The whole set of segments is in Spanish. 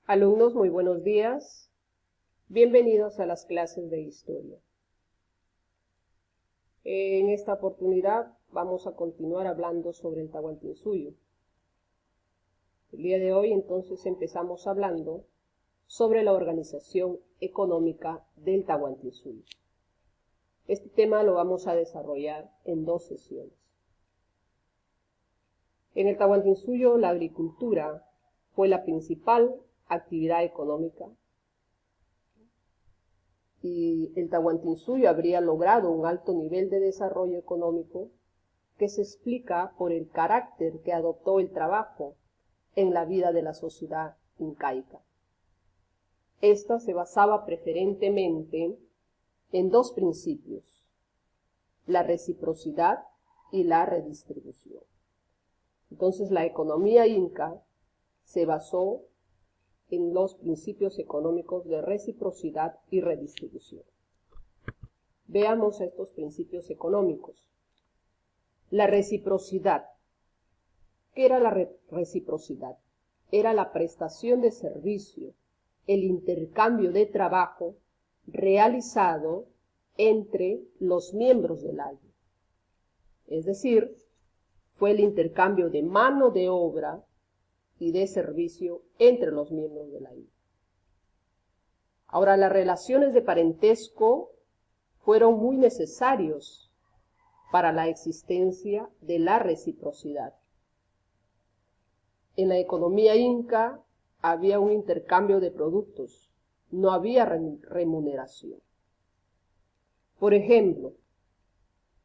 Alumnos, muy buenos días. Bienvenidos a las clases de historia. En esta oportunidad vamos a continuar hablando sobre el Tahuantinsuyo. El día de hoy entonces empezamos hablando sobre la organización económica del Tahuantinsuyo. Este tema lo vamos a desarrollar en 2 sesiones. En el Tahuantinsuyo la agricultura fue la principal actividad económica y el Tahuantinsuyo habría logrado un alto nivel de desarrollo económico que se explica por el carácter que adoptó el trabajo en la vida de la sociedad incaica. Esta se basaba preferentemente en 2 principios: la reciprocidad y la redistribución. Entonces la economía inca se basó en los principios económicos de reciprocidad y redistribución. Veamos estos principios económicos. La reciprocidad. ¿Qué era la reciprocidad? Era la prestación de servicio, el intercambio de trabajo realizado entre los miembros del ayllu. Es decir, fue el intercambio de mano de obra y de servicio entre los miembros del ayllu. Ahora, las relaciones de parentesco fueron muy necesarios para la existencia de la reciprocidad. En la economía inca había un intercambio de productos, no había remuneración. Por ejemplo,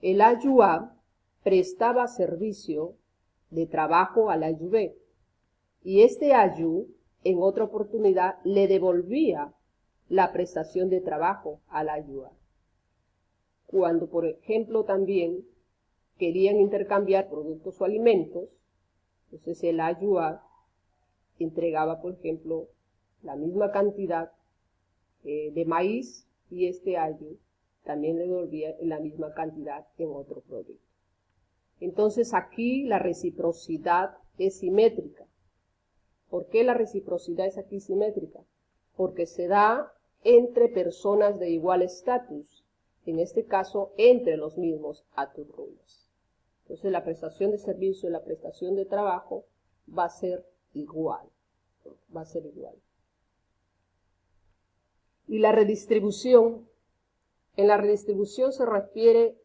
el aylluá prestaba servicio de trabajo al aylluvé, y este ayllu, en otra oportunidad, le devolvía la prestación de trabajo al aylluá. Cuando, por ejemplo, también querían intercambiar productos o alimentos, entonces el aylluá entregaba, por ejemplo, la misma cantidad de maíz y este ayllu también le devolvía la misma cantidad en otro producto. Entonces aquí la reciprocidad es simétrica. ¿Por qué la reciprocidad es aquí simétrica? Porque se da entre personas de igual estatus, en este caso entre los mismos aturrunas. Entonces la prestación de servicio y la prestación de trabajo va a ser igual. Y la redistribución, en la redistribución se refiere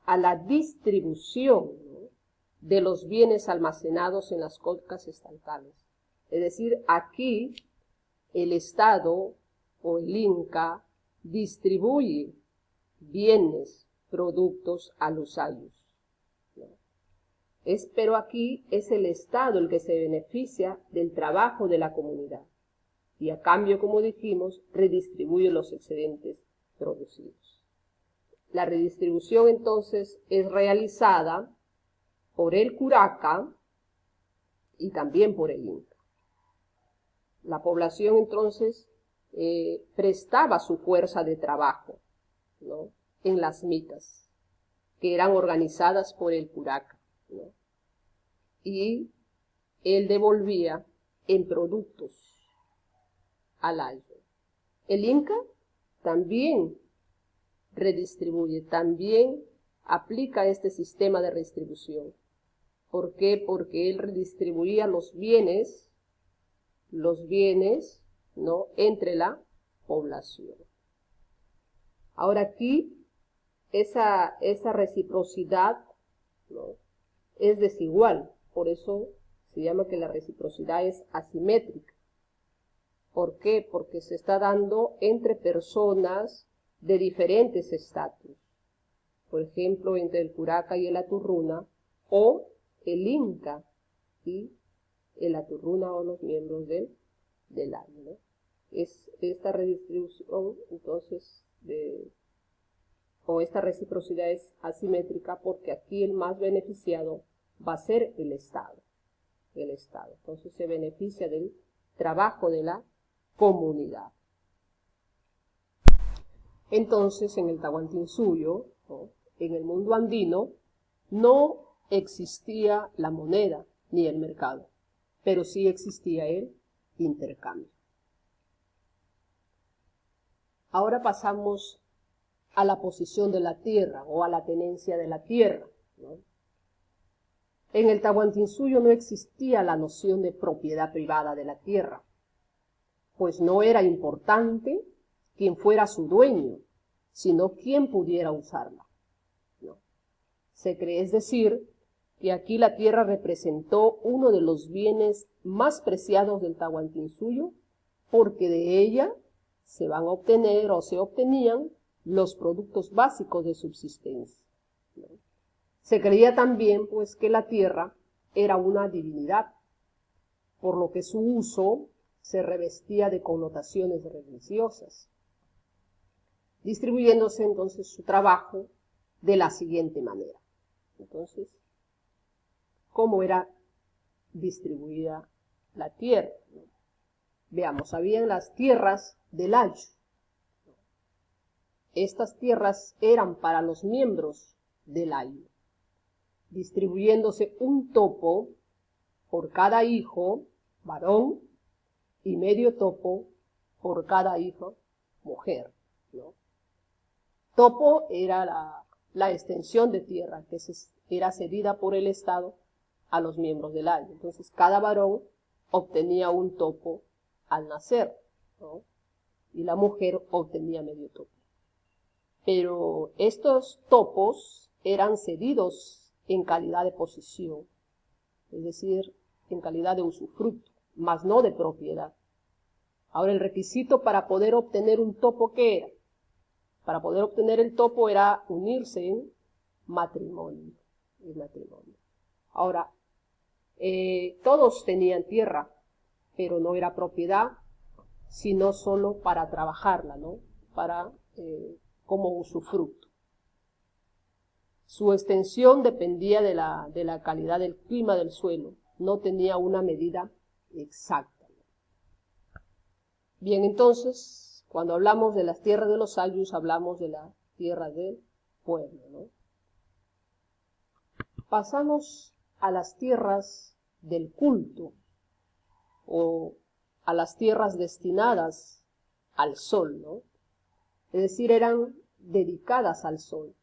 a la distribución, ¿no?, de los bienes almacenados en las cocas estatales. Es decir, aquí el Estado o el Inca distribuye bienes, productos a los aylus. Pero aquí es el Estado el que se beneficia del trabajo de la comunidad y a cambio, como dijimos, redistribuye los excedentes producidos. La redistribución entonces es realizada por el curaca y también por el Inca. La población entonces prestaba su fuerza de trabajo, ¿no?, en las mitas, que eran organizadas por el curaca, ¿no?, y él devolvía en productos al ayllu. El Inca también redistribuye, también aplica este sistema de redistribución. ¿Por qué? Porque él redistribuía los bienes, ¿no?, entre la población. Ahora aquí, esa reciprocidad, ¿no?, es desigual, por eso se llama que la reciprocidad es asimétrica. ¿Por qué? Porque se está dando entre personas de diferentes estatus. Por ejemplo, entre el curaca y el aturruna, o el Inca y el aturruna o los miembros del ayllu, ¿no? Es esta redistribución, entonces, esta reciprocidad es asimétrica porque aquí el más beneficiado va a ser el Estado. Entonces se beneficia del trabajo de la comunidad. Entonces, en el Tahuantinsuyo, ¿no?, en el mundo andino, no existía la moneda ni el mercado, pero sí existía el intercambio. Ahora pasamos a la posición de la tierra o a la tenencia de la tierra, ¿no? En el Tahuantinsuyo no existía la noción de propiedad privada de la tierra, pues no era importante quien fuera su dueño, sino quien pudiera usarla, ¿no? Se cree, es decir, que aquí la tierra representó uno de los bienes más preciados del Tahuantinsuyo, porque de ella se van a obtener o se obtenían los productos básicos de subsistencia, ¿no? Se creía también, pues, que la tierra era una divinidad, por lo que su uso se revestía de connotaciones religiosas, distribuyéndose entonces su trabajo de la siguiente manera. Entonces, ¿cómo era distribuida la tierra? Veamos, habían las tierras del ayu. Estas tierras eran para los miembros del ayu, distribuyéndose un topo por cada hijo varón y medio topo por cada hija mujer, ¿no? Topo era la extensión de tierra que era cedida por el Estado a los miembros del ayu. Entonces cada varón obtenía un topo al nacer, ¿no? Y la mujer obtenía medio topo. Pero estos topos eran cedidos en calidad de posesión, es decir, en calidad de usufructo, mas no de propiedad. Ahora, el requisito para poder obtener un topo, ¿qué era? Para poder obtener el topo era unirse en matrimonio. Ahora, todos tenían tierra, pero no era propiedad, sino solo para trabajarla, ¿no? Como usufructo. Su extensión dependía de la calidad del clima del suelo, no tenía una medida exacta. Bien, entonces, cuando hablamos de las tierras de los ayus, hablamos de la tierra del pueblo, ¿no? Pasamos a las tierras del culto, o a las tierras destinadas al sol, ¿no? Es decir, eran dedicadas al sol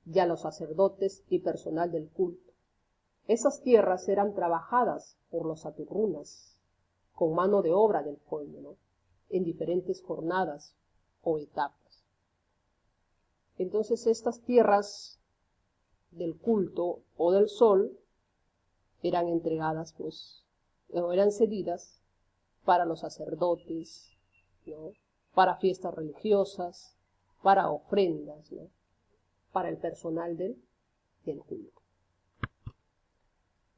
y a los sacerdotes y personal del culto. Esas tierras eran trabajadas por los aturrunas, con mano de obra del pueblo, ¿no? En diferentes jornadas o etapas. Entonces estas tierras del culto o del sol eran entregadas, pues, o eran cedidas para los sacerdotes, ¿no? Para fiestas religiosas, para ofrendas, ¿no? Para el personal del culto.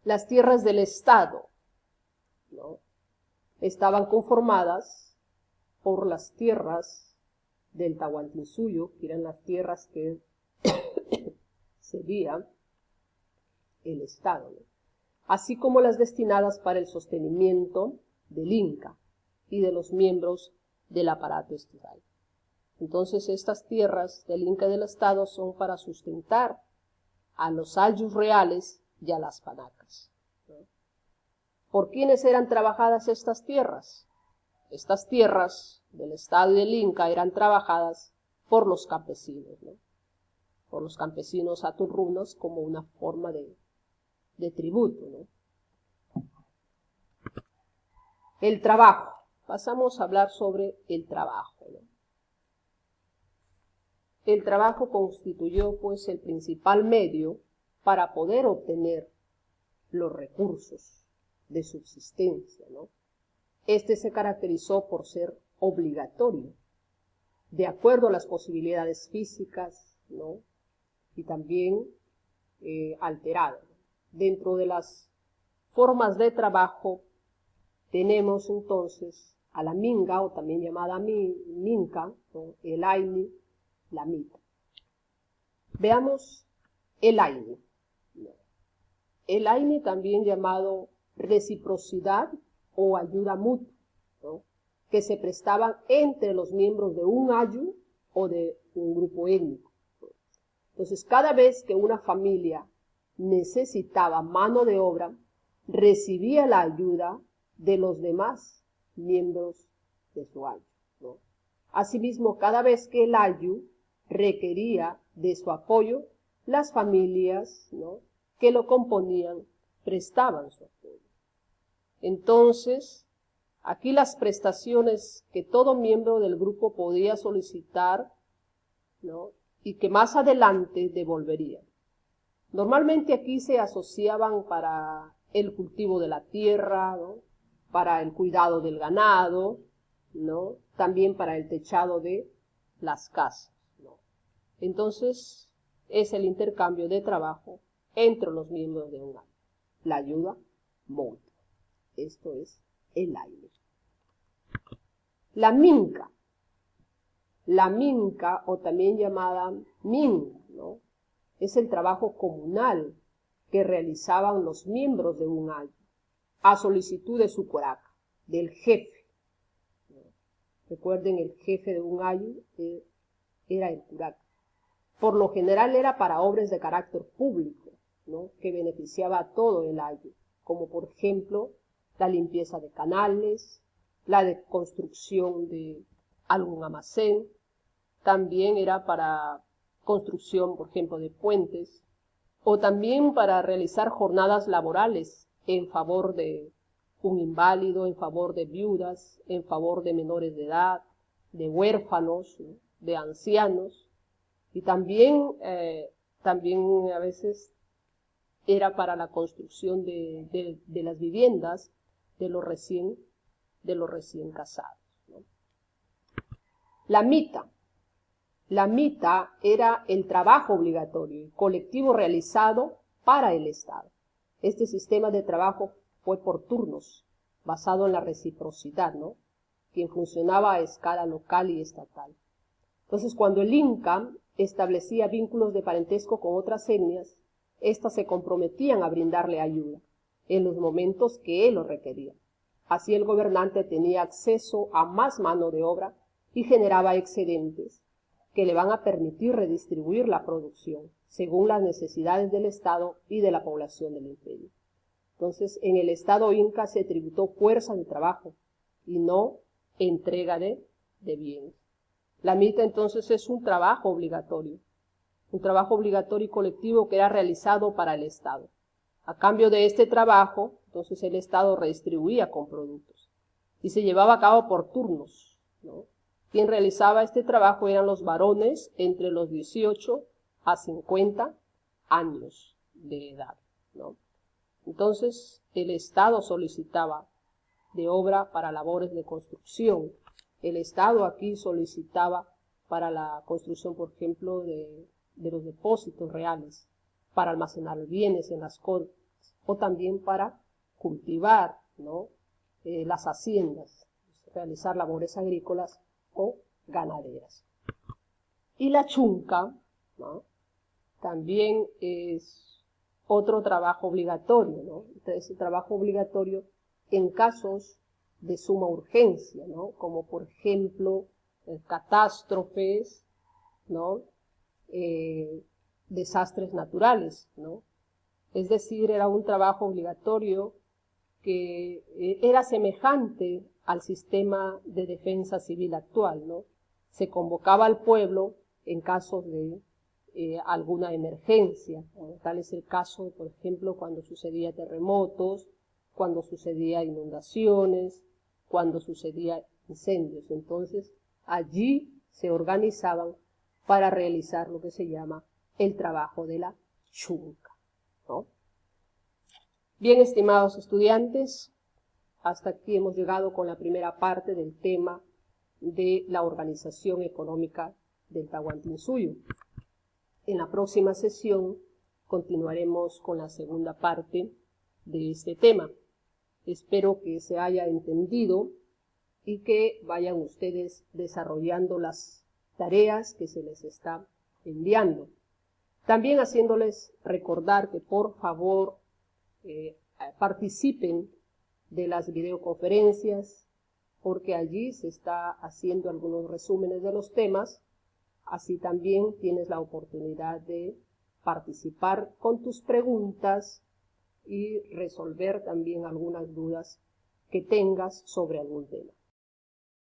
Las tierras del Estado, ¿no? Estaban conformadas por las tierras del Tahuantinsuyo, que eran las tierras que cedía el Estado, ¿no? Así como las destinadas para el sostenimiento del Inca y de los miembros del aparato estatal. Entonces estas tierras del Inca y del Estado son para sustentar a los ayus reales y a las panacas, ¿no? ¿Por quiénes eran trabajadas estas tierras? Estas tierras del Estado y del Inca eran trabajadas por los campesinos, ¿no? Por los campesinos aturrunos como una forma de tributo, ¿no? El trabajo. Pasamos a hablar sobre el trabajo, ¿no? El trabajo constituyó, pues, el principal medio para poder obtener los recursos de subsistencia, ¿no? Este se caracterizó por ser obligatorio, de acuerdo a las posibilidades físicas, ¿no? Y también alterado. Dentro de las formas de trabajo tenemos entonces a la minga, o también llamada minca, ¿no? El aini, la mita. Veamos el aini. El aini, también llamado reciprocidad o ayuda mutua, ¿no? Que se prestaban entre los miembros de un ayu o de un grupo étnico. Entonces, cada vez que una familia necesitaba mano de obra, recibía la ayuda de los demás miembros de su ayu, ¿no? Asimismo, cada vez que el ayu requería de su apoyo, las familias, ¿no?, que lo componían prestaban su apoyo. Entonces, aquí las prestaciones que todo miembro del grupo podía solicitar, ¿no?, y que más adelante devolvería. Normalmente aquí se asociaban para el cultivo de la tierra, ¿no?, para el cuidado del ganado, ¿no?, también para el techado de las casas, ¿no? Entonces, es el intercambio de trabajo entre los miembros de un ayu. La ayuda mutua. Esto es el ayu. La minca. La minca, o también llamada min, ¿no?, es el trabajo comunal que realizaban los miembros de un ayu a solicitud de su curaca, del jefe. Recuerden, el jefe de un ayu era el curaca. Por lo general era para obras de carácter público, ¿no?, que beneficiaba a todo el ayu, como por ejemplo la limpieza de canales, la de construcción de algún almacén. También era para construcción, por ejemplo, de puentes, o también para realizar jornadas laborales en favor de un inválido, en favor de viudas, en favor de menores de edad, de huérfanos, ¿no?, de ancianos. Y también a veces era para la construcción de las viviendas de los recién casados, ¿no? La mita. La mita era el trabajo obligatorio y colectivo realizado para el Estado. Este sistema de trabajo fue por turnos, basado en la reciprocidad, ¿no?, quien funcionaba a escala local y estatal. Entonces, cuando el Inca establecía vínculos de parentesco con otras etnias, éstas se comprometían a brindarle ayuda en los momentos que él lo requería. Así el gobernante tenía acceso a más mano de obra y generaba excedentes que le van a permitir redistribuir la producción según las necesidades del Estado y de la población del imperio. Entonces, en el Estado inca se tributó fuerza de trabajo y no entrega de bienes. La mita entonces es un trabajo obligatorio y colectivo que era realizado para el Estado. A cambio de este trabajo, entonces el Estado redistribuía con productos y se llevaba a cabo por turnos, ¿no? Quien realizaba este trabajo eran los varones entre los 18 a 50 años de edad, ¿no? Entonces el Estado solicitaba de obra para labores de construcción. El Estado aquí solicitaba para la construcción, por ejemplo, de los depósitos reales, para almacenar bienes en las cortes, o también para cultivar, ¿no?, las haciendas, realizar labores agrícolas o ganaderas. Y la chunca, ¿no?, también es otro trabajo obligatorio, ¿no? Entonces, el trabajo obligatorio en casos de suma urgencia, ¿no?, como por ejemplo catástrofes, ¿no?, desastres naturales, ¿no? Es decir, era un trabajo obligatorio que era semejante al sistema de defensa civil actual, ¿no? Se convocaba al pueblo en casos de alguna emergencia, ¿no? Tal es el caso, por ejemplo, cuando sucedía terremotos, cuando sucedía inundaciones, cuando sucedía incendios. Entonces, allí se organizaban para realizar lo que se llama el trabajo de la chunca, ¿no? Bien, estimados estudiantes, hasta aquí hemos llegado con la primera parte del tema de la organización económica del Tahuantinsuyo. En la próxima sesión continuaremos con la segunda parte de este tema. Espero que se haya entendido y que vayan ustedes desarrollando las tareas que se les está enviando. También haciéndoles recordar que por favor participen de las videoconferencias, porque allí se está haciendo algunos resúmenes de los temas. Así también tienes la oportunidad de participar con tus preguntas y resolver también algunas dudas que tengas sobre algún tema.